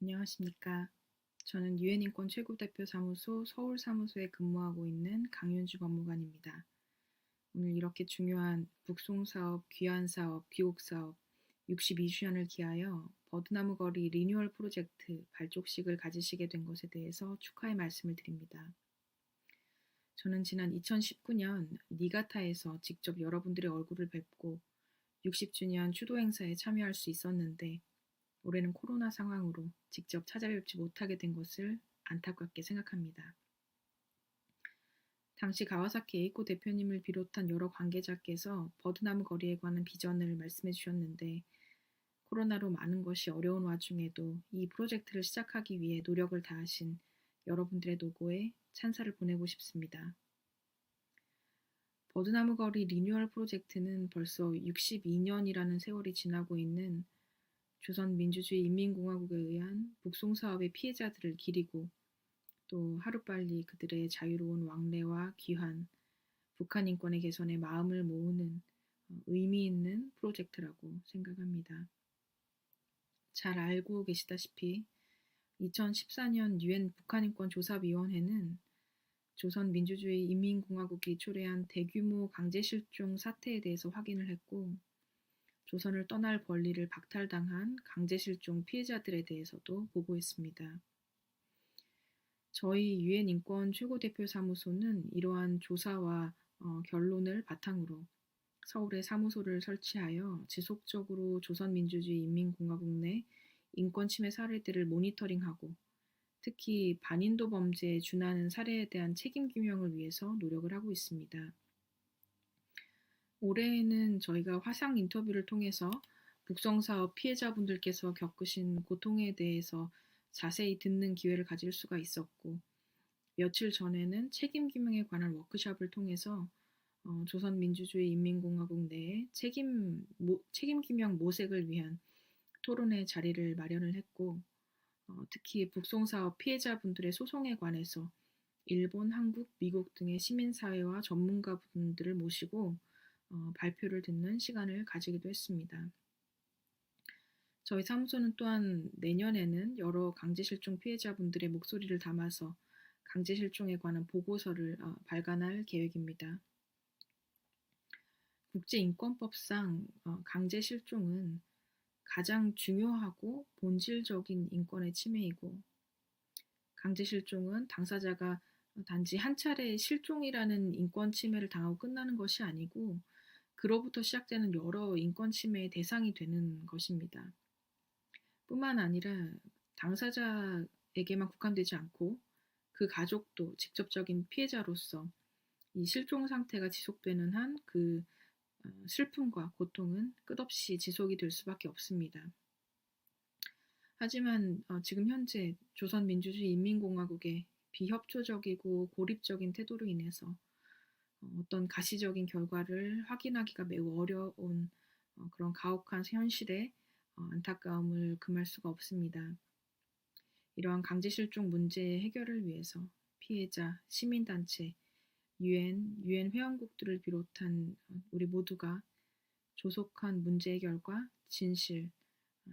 안녕하십니까. 저는 유엔인권 최고대표 사무소 서울사무소에 근무하고 있는 강윤주 법무관입니다. 오늘 이렇게 중요한 북송사업, 귀환사업, 귀국사업 62주년을 기하여 버드나무 거리 리뉴얼 프로젝트 발족식을 가지시게 된 것에 대해서 축하의 말씀을 드립니다. 저는 지난 2019년 니가타에서 직접 여러분들의 얼굴을 뵙고 60주년 추도 행사에 참여할 수 있었는데 올해는 코로나 상황으로 직접 찾아뵙지 못하게 된 것을 안타깝게 생각합니다. 당시 가와사키 에이코 대표님을 비롯한 여러 관계자께서 버드나무 거리에 관한 비전을 말씀해 주셨는데 코로나로 많은 것이 어려운 와중에도 이 프로젝트를 시작하기 위해 노력을 다하신 여러분들의 노고에 찬사를 보내고 싶습니다. 버드나무 거리 리뉴얼 프로젝트는 벌써 62년이라는 세월이 지나고 있는 조선민주주의 인민공화국에 의한 북송사업의 피해자들을 기리고 또 하루빨리 그들의 자유로운 왕래와 귀환, 북한 인권의 개선에 마음을 모으는 의미 있는 프로젝트라고 생각합니다. 잘 알고 계시다시피 2014년 유엔 북한인권조사위원회는 조선민주주의 인민공화국이 초래한 대규모 강제실종 사태에 대해서 확인을 했고 조선을 떠날 권리를 박탈당한 강제실종 피해자들에 대해서도 보고했습니다. 저희 유엔 인권 최고대표 사무소는 이러한 조사와 결론을 바탕으로 서울에 사무소를 설치하여 지속적으로 조선민주주의 인민공화국 내 인권 침해 사례들을 모니터링하고 특히 반인도 범죄에 준하는 사례에 대한 책임 규명을 위해서 노력을 하고 있습니다. 올해에는 저희가 화상 인터뷰를 통해서 북송사업 피해자분들께서 겪으신 고통에 대해서 자세히 듣는 기회를 가질 수가 있었고 며칠 전에는 책임 규명에 관한 워크숍을 통해서 조선민주주의 인민공화국 내에 책임 규명 모색을 위한 토론회 자리를 마련을 했고 특히 북송사업 피해자분들의 소송에 관해서 일본, 한국, 미국 등의 시민사회와 전문가분들을 모시고 발표를 듣는 시간을 가지기도 했습니다. 저희 사무소는 또한 내년에는 여러 강제실종 피해자분들의 목소리를 담아서 강제실종에 관한 보고서를 발간할 계획입니다. 국제인권법상 강제실종은 가장 중요하고 본질적인 인권의 침해이고 강제실종은 당사자가 단지 한 차례의 실종이라는 인권 침해를 당하고 끝나는 것이 아니고 그로부터 시작되는 여러 인권 침해의 대상이 되는 것입니다. 뿐만 아니라 당사자에게만 국한되지 않고 그 가족도 직접적인 피해자로서 이 실종 상태가 지속되는 한 그 슬픔과 고통은 끝없이 지속이 될 수밖에 없습니다. 하지만 지금 현재 조선민주주의 인민공화국의 비협조적이고 고립적인 태도로 인해서 어떤 가시적인 결과를 확인하기가 매우 어려운 그런 가혹한 현실에 안타까움을 금할 수가 없습니다. 이러한 강제실종 문제 해결을 위해서 피해자, 시민단체, 유엔 회원국들을 비롯한 우리 모두가 조속한 문제 해결과 진실,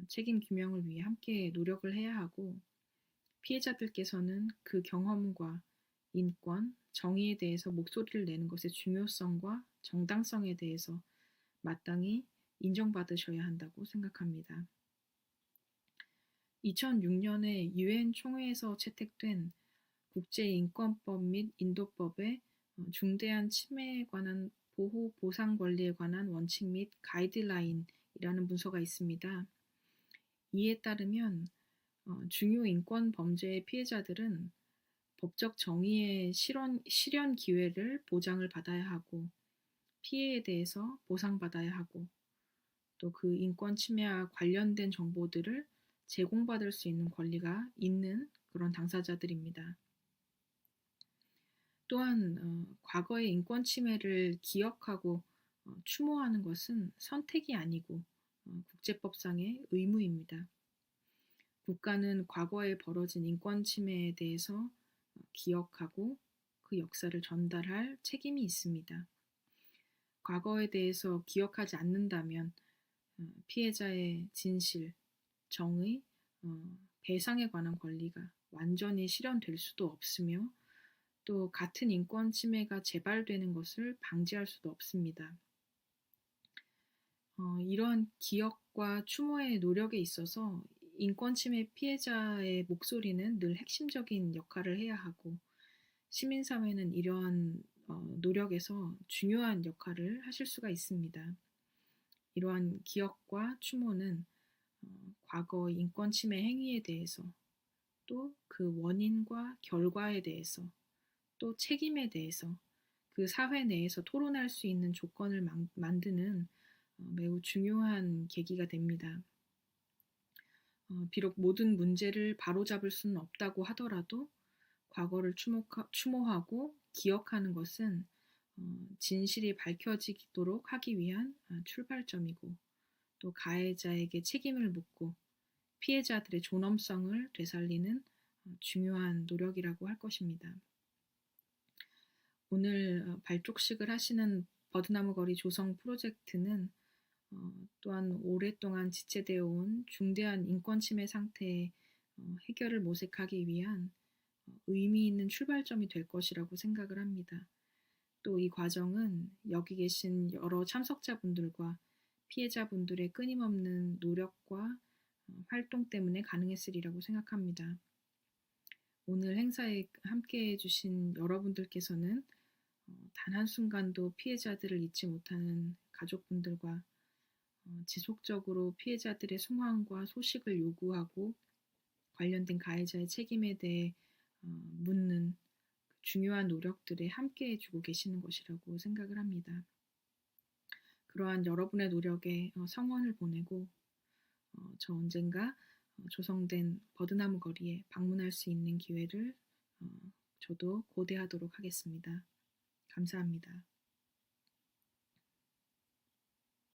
책임 규명을 위해 함께 노력을 해야 하고 피해자들께서는 그 경험과 인권, 정의에 대해서 목소리를 내는 것의 중요성과 정당성에 대해서 마땅히 인정받으셔야 한다고 생각합니다. 2006년에 유엔 총회에서 채택된 국제인권법 및 인도법의 중대한 침해에 관한 보호 보상 권리에 관한 원칙 및 가이드라인이라는 문서가 있습니다. 이에 따르면 중요 인권 범죄의 피해자들은 법적 정의의 실현 기회를 보장을 받아야 하고 피해에 대해서 보상받아야 하고 또 그 인권 침해와 관련된 정보들을 제공받을 수 있는 권리가 있는 그런 당사자들입니다. 또한 과거의 인권 침해를 기억하고 추모하는 것은 선택이 아니고 국제법상의 의무입니다. 국가는 과거에 벌어진 인권 침해에 대해서 기억하고 그 역사를 전달할 책임이 있습니다. 과거에 대해서 기억하지 않는다면 피해자의 진실, 정의, 배상에 관한 권리가 완전히 실현될 수도 없으며 또 같은 인권 침해가 재발되는 것을 방지할 수도 없습니다. 이러한 기억과 추모의 노력에 있어서 인권 침해 피해자의 목소리는 늘 핵심적인 역할을 해야 하고 시민사회는 이러한 노력에서 중요한 역할을 하실 수가 있습니다. 이러한 기억과 추모는 과거 인권 침해 행위에 대해서 또 그 원인과 결과에 대해서 또 책임에 대해서 그 사회 내에서 토론할 수 있는 조건을 만드는 매우 중요한 계기가 됩니다. 비록 모든 문제를 바로잡을 수는 없다고 하더라도 과거를 추모하고 기억하는 것은 진실이 밝혀지도록 하기 위한 출발점이고 또 가해자에게 책임을 묻고 피해자들의 존엄성을 되살리는 중요한 노력이라고 할 것입니다. 오늘 발족식을 하시는 버드나무 거리 조성 프로젝트는 또한 오랫동안 지체되어 온 중대한 인권 침해 상태의 해결을 모색하기 위한 의미 있는 출발점이 될 것이라고 생각을 합니다. 또 이 과정은 여기 계신 여러 참석자분들과 피해자분들의 끊임없는 노력과 활동 때문에 가능했으리라고 생각합니다. 오늘 행사에 함께해 주신 여러분들께서는 단 한순간도 피해자들을 잊지 못하는 가족분들과 지속적으로 피해자들의 송환과 소식을 요구하고 관련된 가해자의 책임에 대해 묻는 중요한 노력들에 함께해 주고 계시는 것이라고 생각을 합니다. 그러한 여러분의 노력에 성원을 보내고 저 언젠가 조성된 버드나무 거리에 방문할 수 있는 기회를 저도 고대하도록 하겠습니다. 감사합니다.